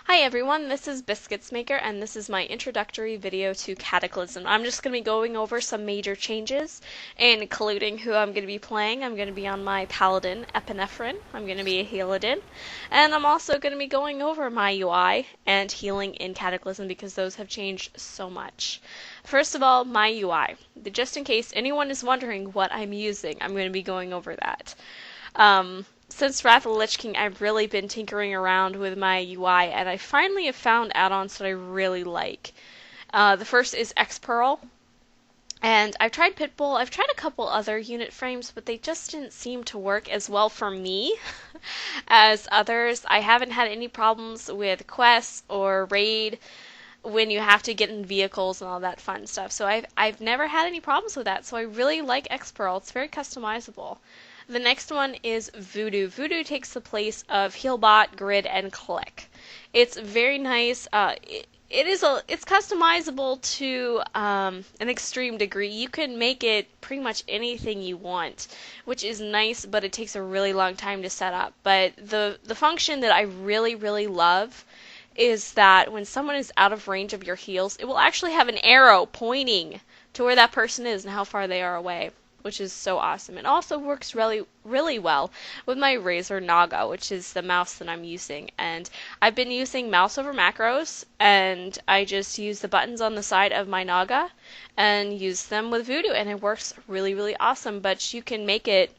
Hi everyone, this is Bizcuitzmakr and this is my introductory video to Cataclysm. I'm just going to be going over some major changes, including who I'm going to be playing. I'm going to be on my Paladin, Epinephrine. I'm going to be a Healadin. And I'm also going to be going over my UI and healing in Cataclysm because those have changed so much. First of all, my UI. Just in case anyone is wondering what I'm using, I'm going to be going over that. Since Wrath of the Lich King, I've really been tinkering around with my UI, and I finally have found add-ons that I really like. The first is X-Pearl, and I've tried Pitbull, I've tried a couple other unit frames, but they just didn't seem to work as well for me as others. I haven't had any problems with quests or raid when you have to get in vehicles and all that fun stuff, so I've never had any problems with that, so I really like X-Pearl. It's very customizable. The next one is Voodoo. Voodoo takes the place of Healbot, Grid, and Click. It's very nice. It's customizable to an extreme degree. You can make it pretty much anything you want, which is nice, but it takes a really long time to set up. But the function that I really love is that when someone is out of range of your heals, it will actually have an arrow pointing to where that person is and how far they are away, which is so awesome. It also works really well with my Razer Naga, which is the mouse that I'm using. And I've been using mouse over macros, and I just use the buttons on the side of my Naga and use them with Voodoo, and it works really awesome. But you can make it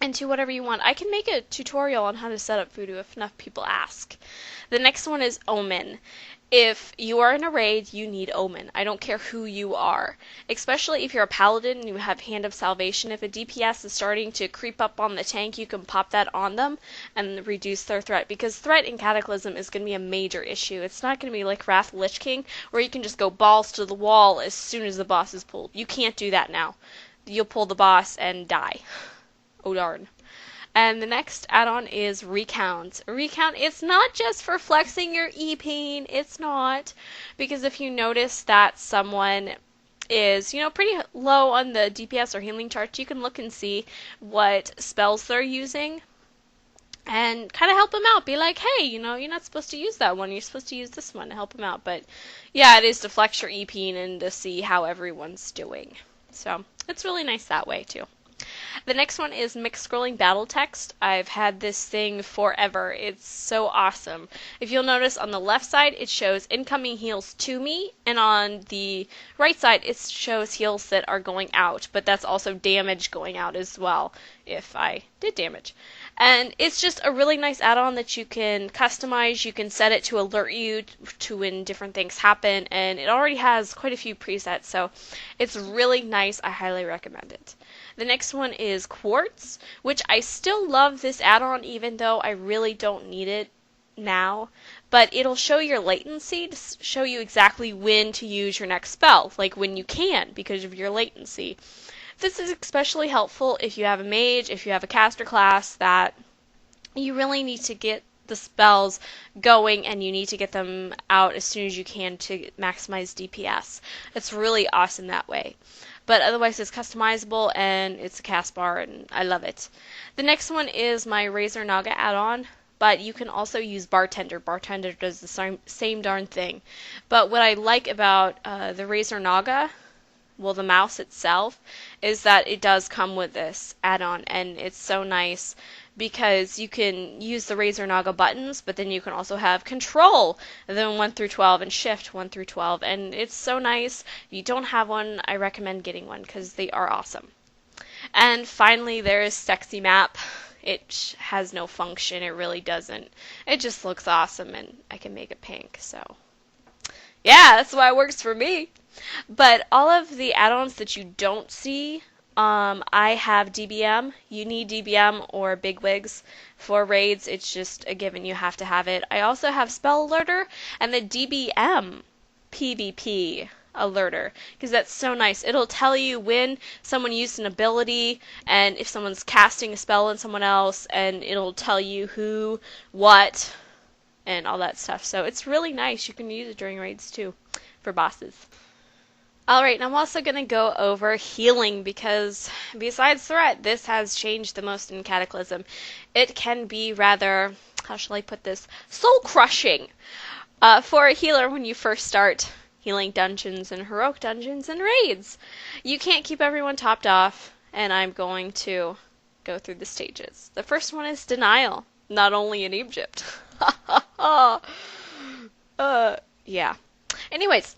into whatever you want. I can make a tutorial on how to set up Voodoo if enough people ask. The next one is Omen. If you are in a raid, you need Omen. I don't care who you are. Especially if you're a Paladin and you have Hand of Salvation. If a DPS is starting to creep up on the tank, you can pop that on them and reduce their threat. Because threat in Cataclysm is going to be a major issue. It's not going to be like Wrath Lich King, where you can just go balls to the wall as soon as the boss is pulled. You can't do that now. You'll pull the boss and die. Oh darn. And the next add-on is Recount. Recount, it's not just for flexing your E-Pain, it's not. Because if you notice that someone is, pretty low on the DPS or healing chart, you can look and see what spells they're using and kind of help them out. Be like, hey, you're not supposed to use that one, you're supposed to use this one to help them out. But yeah, it is to flex your E-Pain and to see how everyone's doing. So it's really nice that way too. The next one is mixed scrolling battle text. I've had this thing forever. It's so awesome. If you'll notice on the left side, it shows incoming heals to me, and on the right side, it shows heals that are going out, but that's also damage going out as well, if I did damage. And it's just a really nice add-on that you can customize. You can set it to alert you to when different things happen, and it already has quite a few presets, so it's really nice. I highly recommend it. The next one is Quartz, which I still love this add-on even though I really don't need it now, but it'll show your latency to show you exactly when to use your next spell, like when you can because of your latency. This is especially helpful if you have a mage, if you have a caster class that you really need to get the spells going and you need to get them out as soon as you can to maximize DPS. It's really awesome that way. But otherwise it's customizable and it's a cast bar and I love it. The next one is my Razer Naga add-on, but you can also use Bartender. Bartender does the same darn thing. But what I like about the Razer Naga, well, the mouse itself, is that it does come with this add-on, and it's so nice because you can use the Razer Naga buttons, but then you can also have control, and then 1 through 12, and shift 1 through 12, and it's so nice. If you don't have one, I recommend getting one because they are awesome. And finally, there is Sexy Map. It has no function, it really doesn't. It just looks awesome, and I can make it pink, so yeah, that's why it works for me. But all of the add-ons that you don't see, I have DBM. You need DBM or Bigwigs for raids. It's just a given. You have to have it. I also have Spell Alerter and the DBM PvP Alerter because that's so nice. It'll tell you when someone used an ability and if someone's casting a spell on someone else, and it'll tell you who, what, and all that stuff. So it's really nice. You can use it during raids too for bosses. Alright, I'm also going to go over healing because besides threat, this has changed the most in Cataclysm. It can be rather how shall I put this? Soul crushing for a healer when you first start healing dungeons and heroic dungeons and raids. You can't keep everyone topped off, and I'm going to go through the stages. The first one is denial, not only in Egypt. Yeah. Anyways,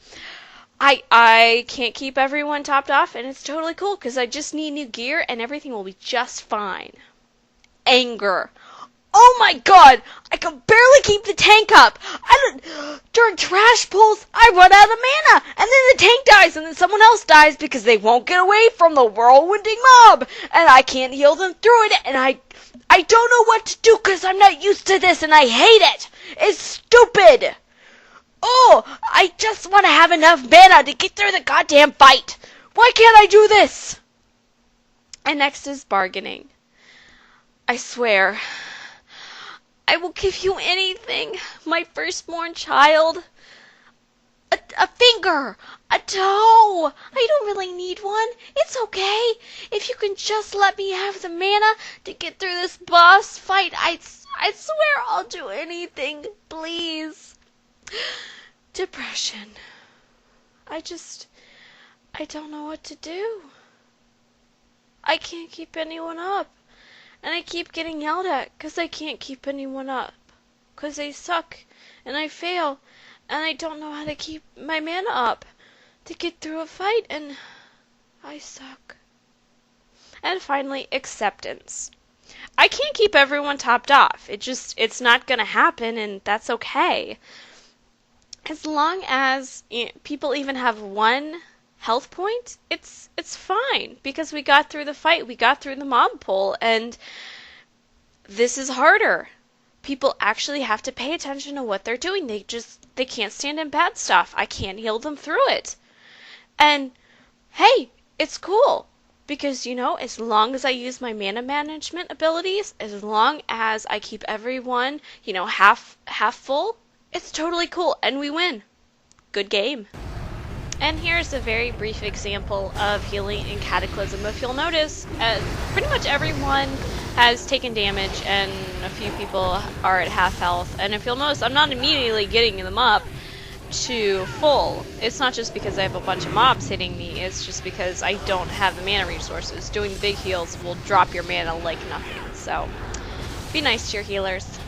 I can't keep everyone topped off, and it's totally cool because I just need new gear and everything will be just fine. Anger. Oh my god! I can barely keep the tank up! During trash pulls, I run out of mana! And then the tank dies, and then someone else dies because they won't get away from the whirlwinding mob! And I can't heal them through it, and I don't know what to do because I'm not used to this, and I hate it! It's stupid! Oh! I just want to have enough mana to get through the goddamn fight! Why can't I do this? And next is bargaining. I swear, I will give you anything, my firstborn child. A finger, a toe. I don't really need one. It's okay. If you can just let me have the mana to get through this boss fight, I swear I'll do anything, please. Depression. I don't know what to do. I can't keep anyone up. And I keep getting yelled at because I can't keep anyone up. Because they suck and I fail and I don't know how to keep my mana up to get through a fight and I suck. And finally, acceptance. I can't keep everyone topped off. It's not going to happen and that's okay. As long as people even have one health point, it's fine because we got through the fight, we got through the mob pull, and this is harder. People actually have to pay attention to what they're doing. They can't stand in bad stuff. I can't heal them through it. And hey, it's cool because as long as I use my mana management abilities, as long as I keep everyone, half full, it's totally cool and we win. Good game. And here's a very brief example of healing in Cataclysm. If you'll notice, pretty much everyone has taken damage and a few people are at half health. And if you'll notice, I'm not immediately getting them up to full. It's not just because I have a bunch of mobs hitting me, it's just because I don't have the mana resources. Doing the big heals will drop your mana like nothing. So, be nice to your healers.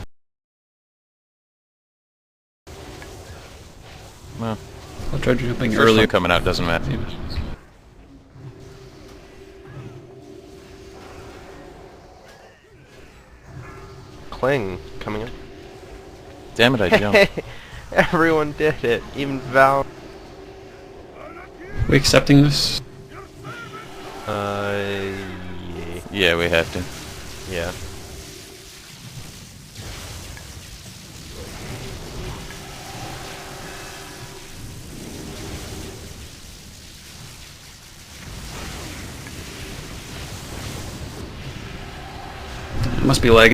Well, I'll try jumping earlier early. coming out doesn't matter. Cling coming up. Damn it, I jumped. Everyone did it, even Val. We accepting this? Yeah. Yeah, we have to. Yeah. It must be lagging.